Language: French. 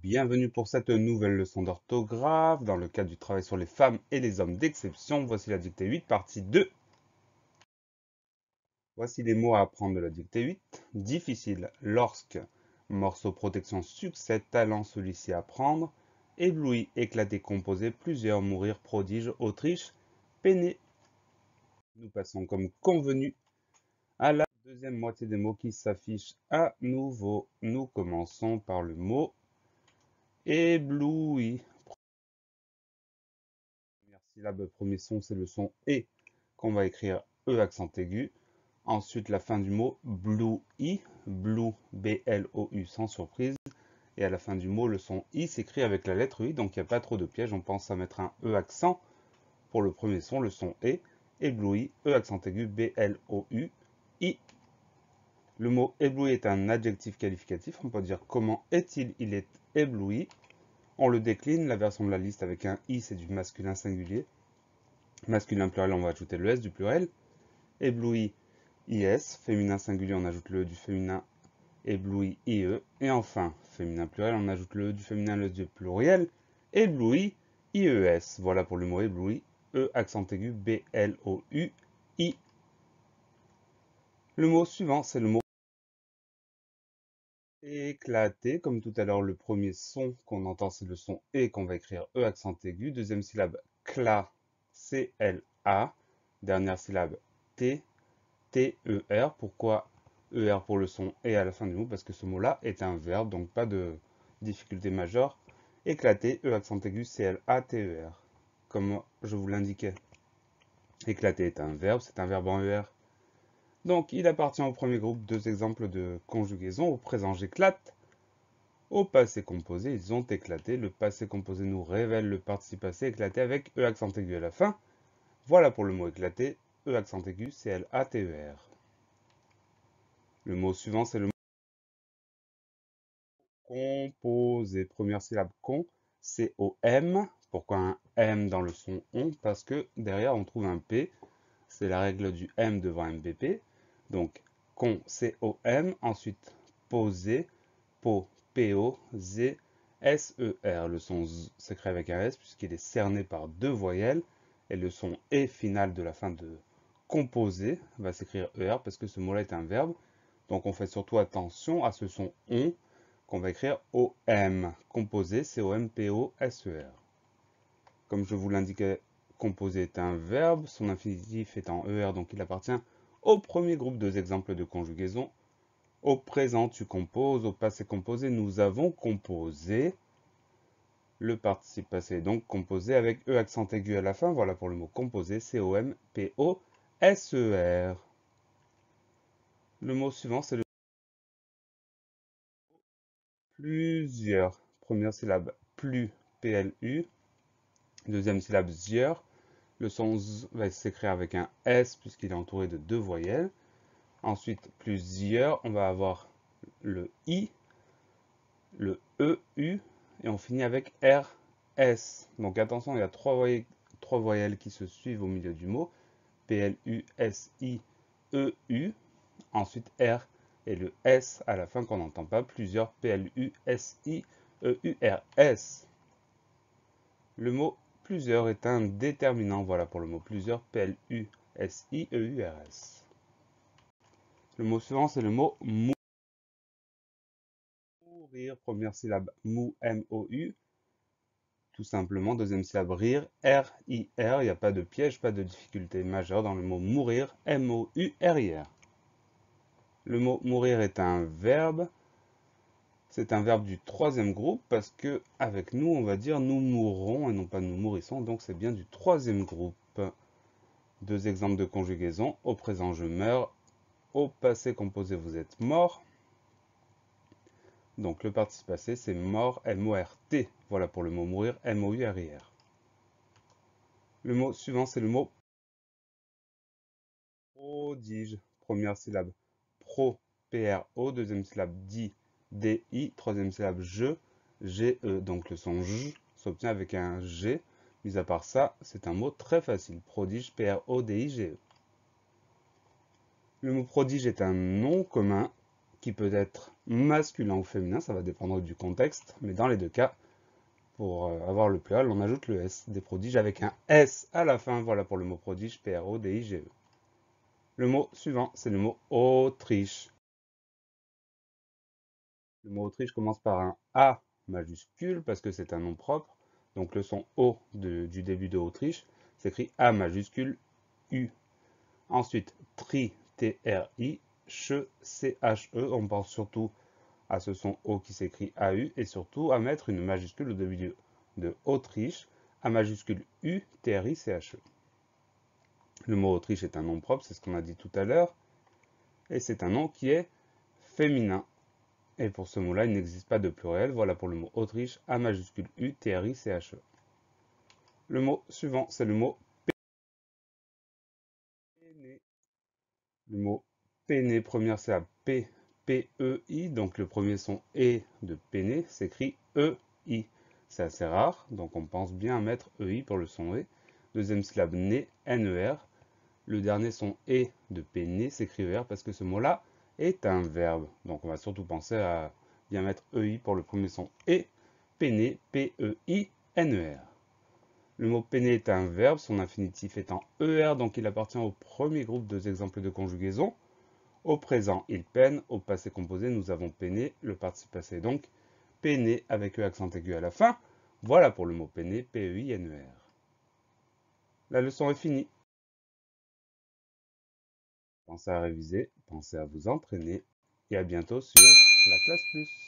Bienvenue pour cette nouvelle leçon d'orthographe dans le cadre du travail sur les femmes et les hommes d'exception. Voici la dictée 8, partie 2. Voici les mots à apprendre de la dictée 8. Difficile, lorsque, morceau, protection, succès, talent, celui-ci à prendre, ébloui, éclaté, composé, plusieurs, mourir, prodige, Autriche, peiner. Nous passons comme convenu à la deuxième moitié des mots qui s'affichent à nouveau. Nous commençons par le mot ébloui. Première syllabe, premier son, c'est le son E qu'on va écrire E accent aigu. Ensuite, la fin du mot blue, blue, B-L-O-U, sans surprise. Et à la fin du mot, le son I s'écrit avec la lettre I, donc il n'y a pas trop de piège. On pense à mettre un E accent pour le premier son, le son E. Ébloui, E accent aigu, B-L-O-U, I. Le mot ébloui est un adjectif qualificatif. On peut dire comment est-il, il est ébloui. On le décline, la version de la liste avec un I, c'est du masculin singulier. Masculin pluriel, on va ajouter le S du pluriel. Ébloui, IS. Féminin singulier, on ajoute le E du féminin. Ébloui, IE. Et enfin, féminin pluriel, on ajoute le E du féminin, le S du pluriel. Ébloui, IES. Voilà pour le mot ébloui. E accent aigu, B-L-O-U-I. Le mot suivant, c'est le mot éclaté. Comme tout à l'heure, le premier son qu'on entend, c'est le son E qu'on va écrire E accent aigu. Deuxième syllabe, cla, C-L-A. Dernière syllabe, T, T-E-R. Pourquoi E-R pour le son et à la fin du mot? Parce que ce mot-là est un verbe, donc pas de difficulté majeure. Éclater, E accent aigu, C-L-A-T-E-R. Comme je vous l'indiquais, éclater est un verbe, c'est un verbe en ER. Donc il appartient au premier groupe. Deux exemples de conjugaison. Au présent, j'éclate. Au passé composé, ils ont éclaté. Le passé composé nous révèle le participe passé éclaté avec E accent aigu à la fin. Voilà pour le mot éclaté. E accent aigu, C-L-A-T-E-R. Le mot suivant, c'est le mot composé. Première syllabe con, C-O-M. Pourquoi un M dans le son on? Parce que derrière, on trouve un P. C'est la règle du M devant MPP. Donc, con, C-O-M. Ensuite, posé, po, P-O-Z, S-E-R. Le son Z s'écrit avec un S puisqu'il est cerné par deux voyelles. Et le son E final de la fin de composé va s'écrire ER parce que ce mot-là est un verbe. Donc on fait surtout attention à ce son ON qu'on va écrire OM. Composé, C-O-M-P-O-S-E-R. Comme je vous l'indiquais, composé est un verbe. Son infinitif est en ER, donc il appartient au premier groupe. Deux exemples de conjugaison. Au présent, tu composes. Au passé composé, nous avons composé. Le participe passé est donc composé avec E accent aigu à la fin. Voilà pour le mot composé, C-O-M-P-O-S-E-R. Le mot suivant, c'est le plusieurs. Première syllabe, plus, P-L-U. Deuxième syllabe, zieur. Le son Z va s'écrire avec un S puisqu'il est entouré de deux voyelles. Ensuite, plusieurs, on va avoir le I, le E-U, et on finit avec R-S. Donc attention, il y a trois voyelles qui se suivent au milieu du mot. P-L-U-S-I-E-U. Ensuite R et le S à la fin qu'on n'entend pas. Plusieurs, P-L-U-S-I-E-U-R-S. Le mot plusieurs est un déterminant. Voilà pour le mot plusieurs, P-L-U-S-I-E-U-R-S. Le mot suivant, c'est le mot mourir. Première syllabe, mou, M-O-U. Tout simplement, deuxième syllabe, rire, R-I-R. Il n'y a pas de piège, pas de difficulté majeure dans le mot mourir, M-O-U-R-I-R. Le mot mourir est un verbe. C'est un verbe du troisième groupe parce que, avec nous, on va dire nous mourrons et non pas nous mourrissons. Donc, c'est bien du troisième groupe. Deux exemples de conjugaison. Au présent, je meurs. Au passé composé, vous êtes mort. Donc, le participe passé, c'est mort, M-O-R-T. Voilà pour le mot mourir, M-O-U-R-I-R. Le mot suivant, c'est le mot prodige. Première syllabe, pro, P-R-O. Deuxième syllabe, di, D-I. Troisième syllabe, je, G-E. Donc, le son J s'obtient avec un G. Mis à part ça, c'est un mot très facile. Prodige, P-R-O-D-I-G-E. Le mot prodige est un nom commun qui peut être masculin ou féminin, ça va dépendre du contexte, mais dans les deux cas, pour avoir le plural, on ajoute le S. Des prodiges avec un S à la fin, voilà pour le mot prodige, P-R-O-D-I-G-E. Le mot suivant, c'est le mot Autriche. Le mot Autriche commence par un A majuscule parce que c'est un nom propre. Donc le son O du début de Autriche s'écrit A majuscule U. Ensuite, tri, T-R-I, che, C-H-E. On pense surtout à ce son O qui s'écrit A-U et surtout à mettre une majuscule au début de Autriche, A majuscule U, T-R-I, C-H-E. Le mot Autriche est un nom propre, c'est ce qu'on a dit tout à l'heure, et c'est un nom qui est féminin. Et pour ce mot-là, il n'existe pas de pluriel. Voilà pour le mot Autriche, A majuscule U, T-R-I-C-H-E. Le mot suivant, c'est le mot péné. Le mot péné, première syllabe P, P-E-I. Donc le premier son E de péné s'écrit E-I. C'est assez rare, donc on pense bien à mettre E-I pour le son E. Deuxième syllabe né, N-E-R. Le dernier son E de péné s'écrit E-R parce que ce mot-là est un verbe. Donc on va surtout penser à bien mettre EI pour le premier son E. Péné, P-E-I-N-E-R. Le mot péné est un verbe, son infinitif étant ER, donc il appartient au premier groupe de exemples de conjugaison. Au présent, il peine. Au passé composé, nous avons peiné. Le participe passé donc péné avec E accent aigu à la fin. Voilà pour le mot péné, P-E-I-N-E-R. La leçon est finie. Pensez à réviser, pensez à vous entraîner et à bientôt sur la classe plus.